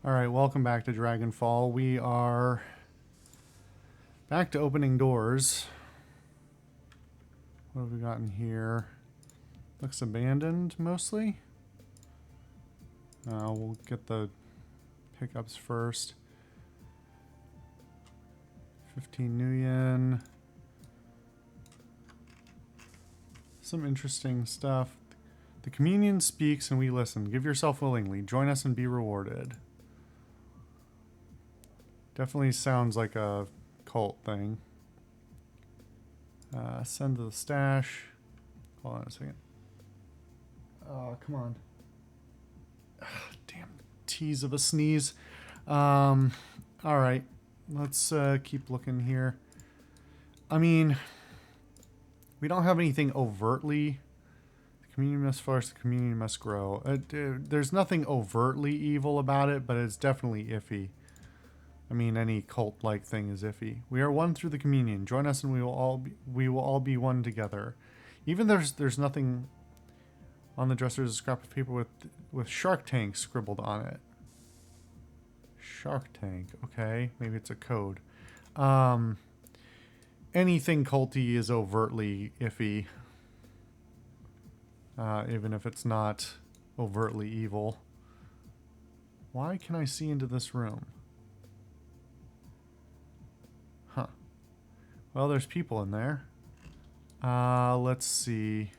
Alright, welcome back to Dragonfall. We are back to opening doors. What have we got in here? Looks abandoned, mostly. We'll get the pickups first. 15 new yen. Some interesting stuff. The communion speaks and we listen. Give yourself willingly. Join us and be rewarded. Definitely sounds like a cult thing. Send to the stash. Hold on a second. Oh, come on. Damn tease of a sneeze. Alright. Let's keep looking here. I mean, we don't have anything overtly. The community must flourish, the community must grow. There's nothing overtly evil about it, but it's definitely iffy. I mean, any cult-like thing is iffy. We are one through the communion. Join us, and we will all be one together. Even there's nothing on the dresser. There's a scrap of paper with Shark Tank scribbled on it. Shark Tank. Okay, maybe it's a code. Anything culty is overtly iffy, even if it's not overtly evil. Why can I see into this room? Huh. Well, there's people in there. Let's see.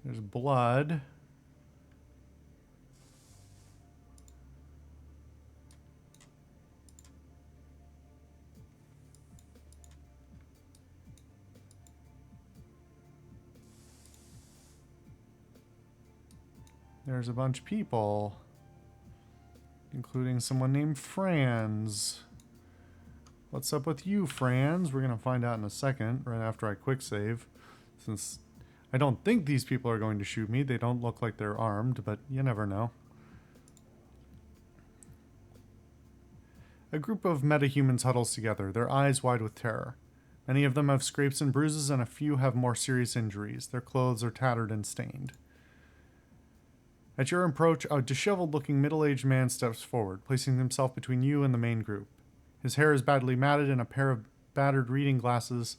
There's blood. There's a bunch of people, including someone named Franz. What's up with you, Franz? We're going to find out in a second, right after I quick save. Since I don't think these people are going to shoot me. They don't look like they're armed, but you never know. A group of metahumans huddles together, their eyes wide with terror. Many of them have scrapes and bruises, and a few have more serious injuries. Their clothes are tattered and stained. At your approach, a disheveled-looking middle-aged man steps forward, placing himself between you and the main group. His hair is badly matted, and a pair of battered reading glasses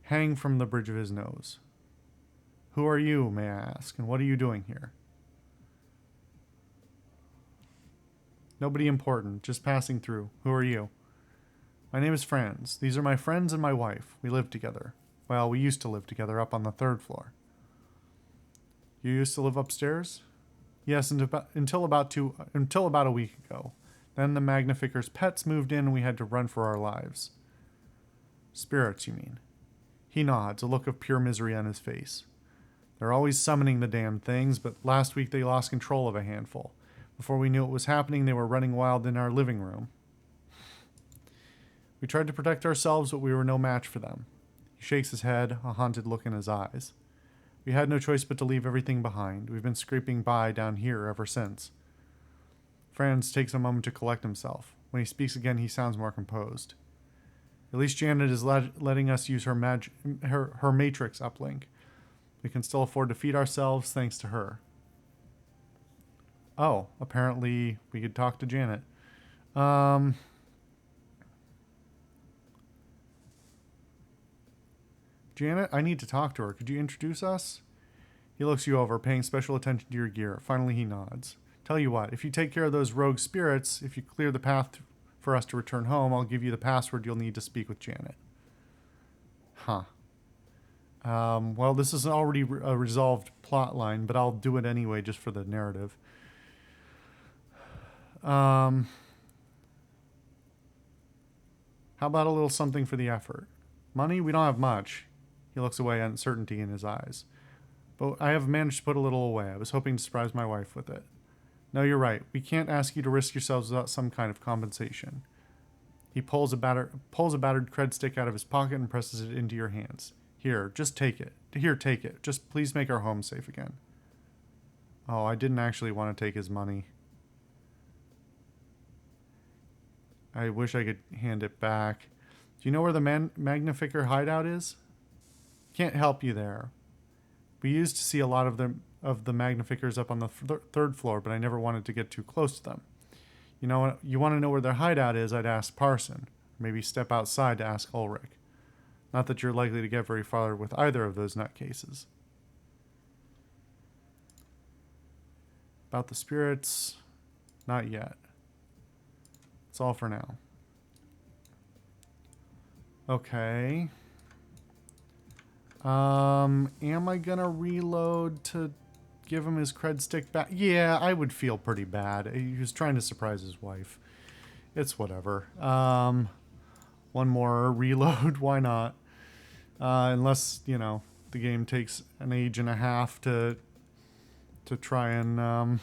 hang from the bridge of his nose. Who are you, may I ask, and what are you doing here? Nobody important, just passing through. Who are you? My name is Franz. These are my friends and my wife. We live together. Well, we used to live together up on the 3rd floor. You used to live upstairs? Yes, until about a week ago. Then the Magnificer's pets moved in and we had to run for our lives. Spirits, you mean? He nods, a look of pure misery on his face. They're always summoning the damned things, but last week they lost control of a handful. Before we knew what was happening, they were running wild in our living room. We tried to protect ourselves, but we were no match for them. He shakes his head, a haunted look in his eyes. We had no choice but to leave everything behind. We've been scraping by down here ever since. Franz takes a moment to collect himself. When he speaks again, he sounds more composed. At least Janet is letting us use her Matrix uplink. We can still afford to feed ourselves thanks to her. Oh, apparently we could talk to Janet. Janet, I need to talk to her. Could you introduce us? He looks you over, paying special attention to your gear. Finally, he nods. Tell you what, if you take care of those rogue spirits, if you clear the path for us to return home, I'll give you the password you'll need to speak with Janet. Huh. Well, this is already a resolved plot line, but I'll do it anyway just for the narrative. How about a little something for the effort? Money? We don't have much. He looks away, uncertainty in his eyes. But I have managed to put a little away. I was hoping to surprise my wife with it. No, you're right. We can't ask you to risk yourselves without some kind of compensation. He pulls a battered cred stick out of his pocket and presses it into your hands. Here, just take it. Here, take it. Just please make our home safe again. Oh, I didn't actually want to take his money. I wish I could hand it back. Do you know where the Magnificer hideout is? Can't help you there. We used to see a lot of them of the magnificers up on the third floor, but I never wanted to get too close to them. You know, you want to know where their hideout is, I'd ask Parson. Maybe step outside to ask Ulrich. Not that you're likely to get very far with either of those nutcases. About the spirits, not yet. That's all for now. Okay. Am I gonna reload to give him his cred stick back? Yeah, I would feel pretty bad. He was trying to surprise his wife. It's whatever. One more reload, why not? Unless, you know, the game takes an age and a half to try and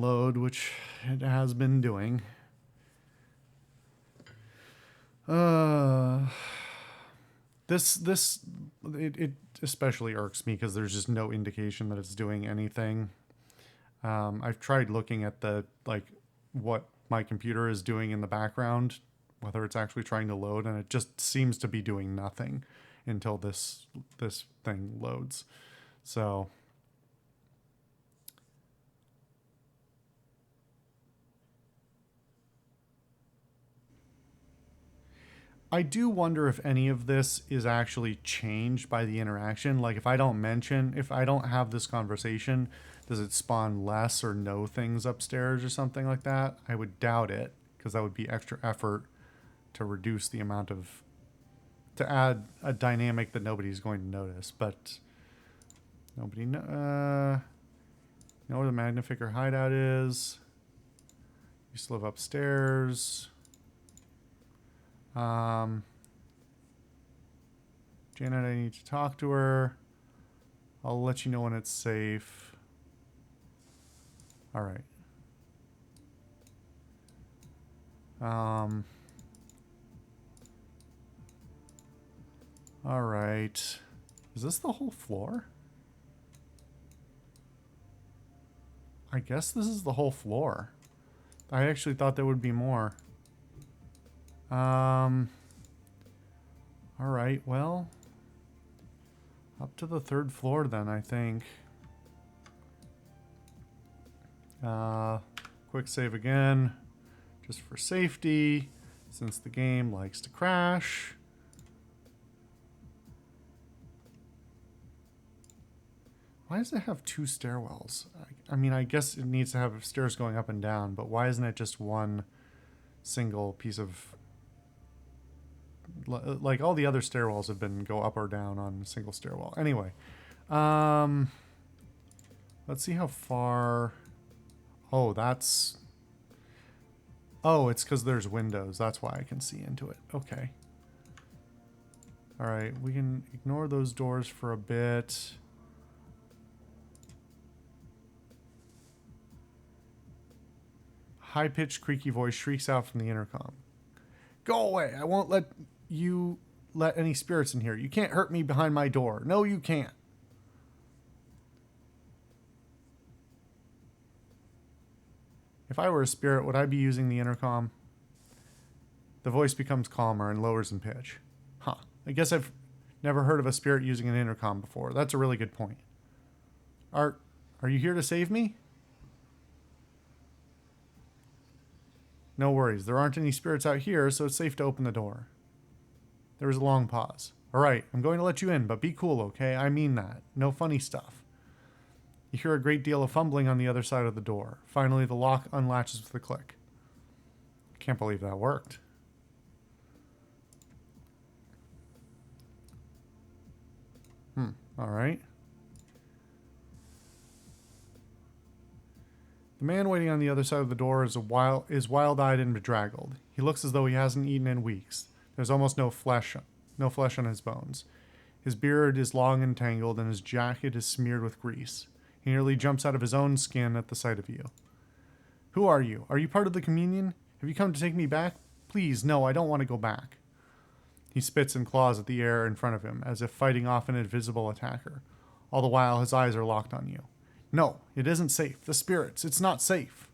load, which it has been doing. It especially irks me because there's just no indication that it's doing anything. I've tried looking at what my computer is doing in the background, whether it's actually trying to load, and it just seems to be doing nothing until this thing loads. So I do wonder if any of this is actually changed by the interaction. Like if I don't have this conversation, does it spawn less or no things upstairs or something like that? I would doubt it, because that would be extra effort to reduce the amount of, to add a dynamic that nobody's going to notice. But nobody know where the Magnificer hideout is. Used to live upstairs. Janet, I need to talk to her. I'll let you know when it's safe. All right. All right. Is this the whole floor? I guess this is the whole floor. I actually thought there would be more. All right, well, up to the third floor then, I think. Quick save again, just for safety, since the game likes to crash. Why does it have two stairwells? I mean, I guess it needs to have stairs going up and down, but why isn't it just one single piece of... Like, all the other stairwells have been go up or down on a single stairwell. Anyway, let's see how far... Oh, that's... Oh, it's because there's windows. That's why I can see into it. Okay. All right, we can ignore those doors for a bit. High-pitched, creaky voice shrieks out from the intercom. Go away! I won't let you let any spirits in here. You can't hurt me behind my door. No, you can't. If I were a spirit, would I be using the intercom? The voice becomes calmer and lowers in pitch. Huh. I guess I've never heard of a spirit using an intercom before. That's a really good point. Are you here to save me? No worries. There aren't any spirits out here, so it's safe to open the door. There was a long pause. All right, I'm going to let you in, but be cool, okay? I mean that. No funny stuff. You hear a great deal of fumbling on the other side of the door. Finally, the lock unlatches with a click. Can't believe that worked. All right. The man waiting on the other side of the door is wild-eyed and bedraggled. He looks as though he hasn't eaten in weeks. There's almost no flesh on his bones. His beard is long and tangled, and his jacket is smeared with grease. He nearly jumps out of his own skin at the sight of you. Who are you? Are you part of the communion? Have you come to take me back? Please, no, I don't want to go back. He spits and claws at the air in front of him, as if fighting off an invisible attacker. All the while, his eyes are locked on you. No, it isn't safe. The spirits, it's not safe.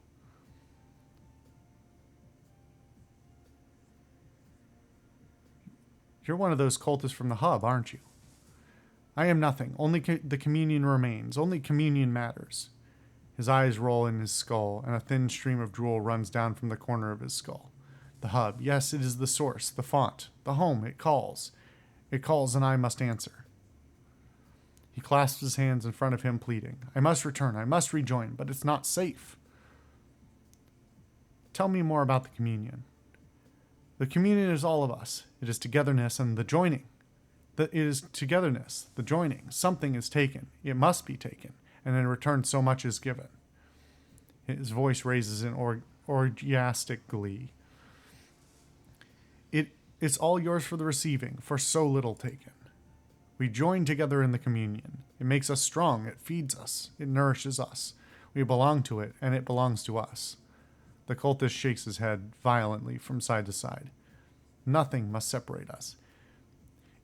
You're one of those cultists from the hub, aren't you? I am nothing. Only the communion remains. Only communion matters. His eyes roll in his skull, and a thin stream of drool runs down from the corner of his skull. The hub. Yes, it is the source, the font, the home. It calls. It calls, and I must answer. He clasps his hands in front of him, pleading. I must return. I must rejoin, but it's not safe. Tell me more about the communion. The communion is all of us. It is togetherness and the joining. It is togetherness, the joining. Something is taken. It must be taken. And in return, so much is given. His voice raises in orgiastic glee. It's all yours for the receiving, for so little taken. We join together in the communion. It makes us strong. It feeds us. It nourishes us. We belong to it, and it belongs to us. The cultist shakes his head violently from side to side. Nothing must separate us.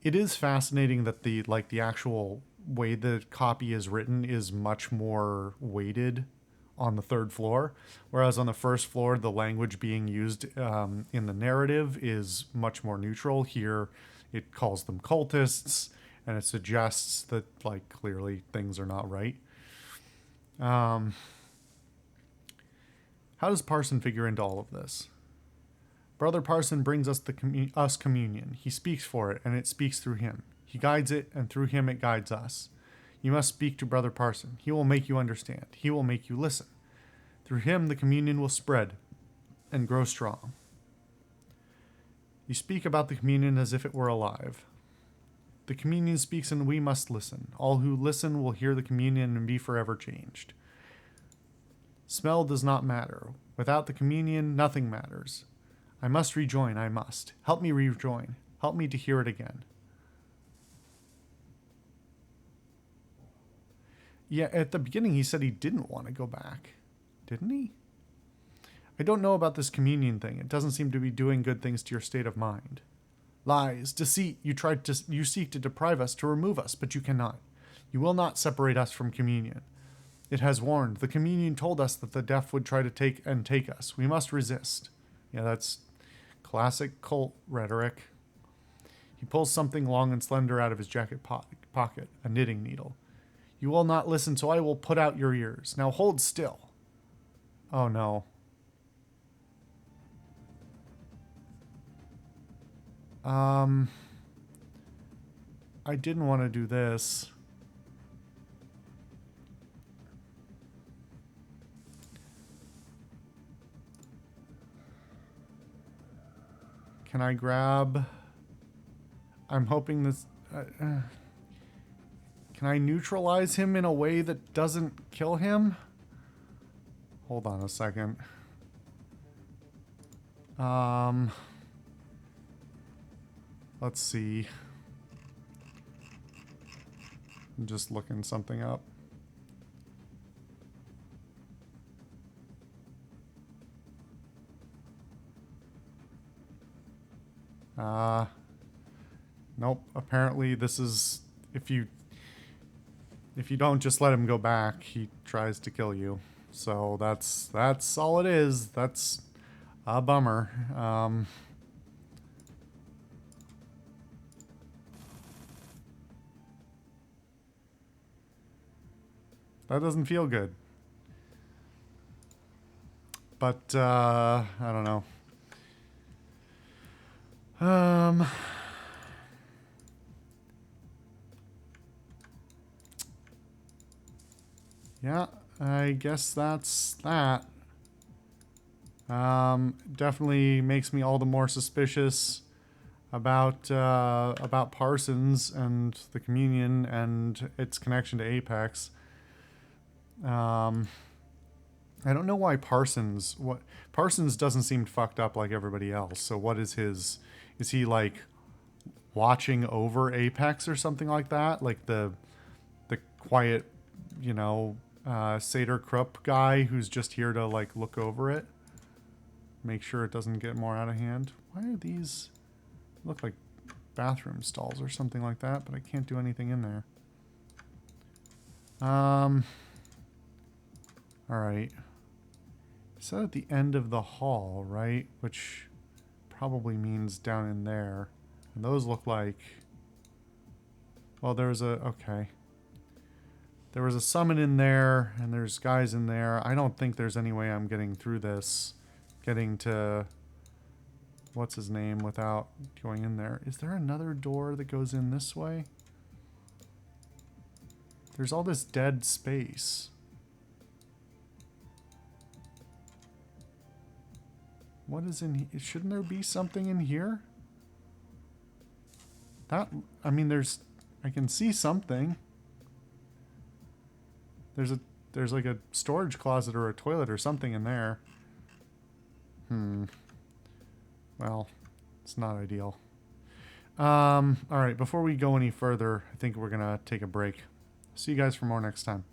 It is fascinating that the actual way the copy is written is much more weighted on the third floor, whereas on the first floor, the language being used in the narrative is much more neutral. Here, it calls them cultists, and it suggests that, like, clearly things are not right. How does Parson figure into all of this? Brother Parson brings us us communion. He speaks for it, and it speaks through him. He guides it, and through him it guides us. You must speak to Brother Parson. He will make you understand. He will make you listen. Through him, the communion will spread and grow strong. You speak about the communion as if it were alive. The communion speaks, and we must listen. All who listen will hear the communion and be forever changed. Smell does not matter. Without the communion, nothing matters. I must rejoin. I must. Help me rejoin. Help me to hear it again. Yeah, at the beginning he said he didn't want to go back. Didn't he? I don't know about this communion thing. It doesn't seem to be doing good things to your state of mind. Lies, deceit, you seek to deprive us, to remove us, but you cannot. You will not separate us from communion. It has warned. The communion told us that the deaf would try to take us. We must resist. Yeah, that's classic cult rhetoric. He pulls something long and slender out of his jacket pocket, a knitting needle. You will not listen, so I will put out your ears. Now hold still. Oh no. I didn't want to do this. Can I grab... I'm hoping this... Can I neutralize him in a way that doesn't kill him? Hold on a second. Let's see. I'm just looking something up. Nope. Apparently this is... If you don't just let him go back, he tries to kill you. So that's all it is. That's a bummer. That doesn't feel good. But I don't know. Yeah, I guess that's that. Definitely makes me all the more suspicious about Parsons and the communion and its connection to Apex. I don't know why Parsons doesn't seem fucked up like everybody else. So what is his? Is he like watching over Apex or something like that? Like the quiet, Satyr Krupp guy who's just here to like look over it, make sure it doesn't get more out of hand. Why are these look like bathroom stalls or something like that? But I can't do anything in there. All right. It's at the end of the hall, right? Which probably means down in there. And those look like Well, there was a... Okay. There was a summon in there, and there's guys in there. I don't think there's any way I'm getting through this. Getting to... What's his name without going in there. Is there another door that goes in this way? There's all this dead space. What is in here? Shouldn't there be something in here? That... I mean, there's... I can see something. There's like a storage closet or a toilet or something in there. Well, it's not ideal. Alright, before we go any further, I think we're gonna take a break. See you guys for more next time.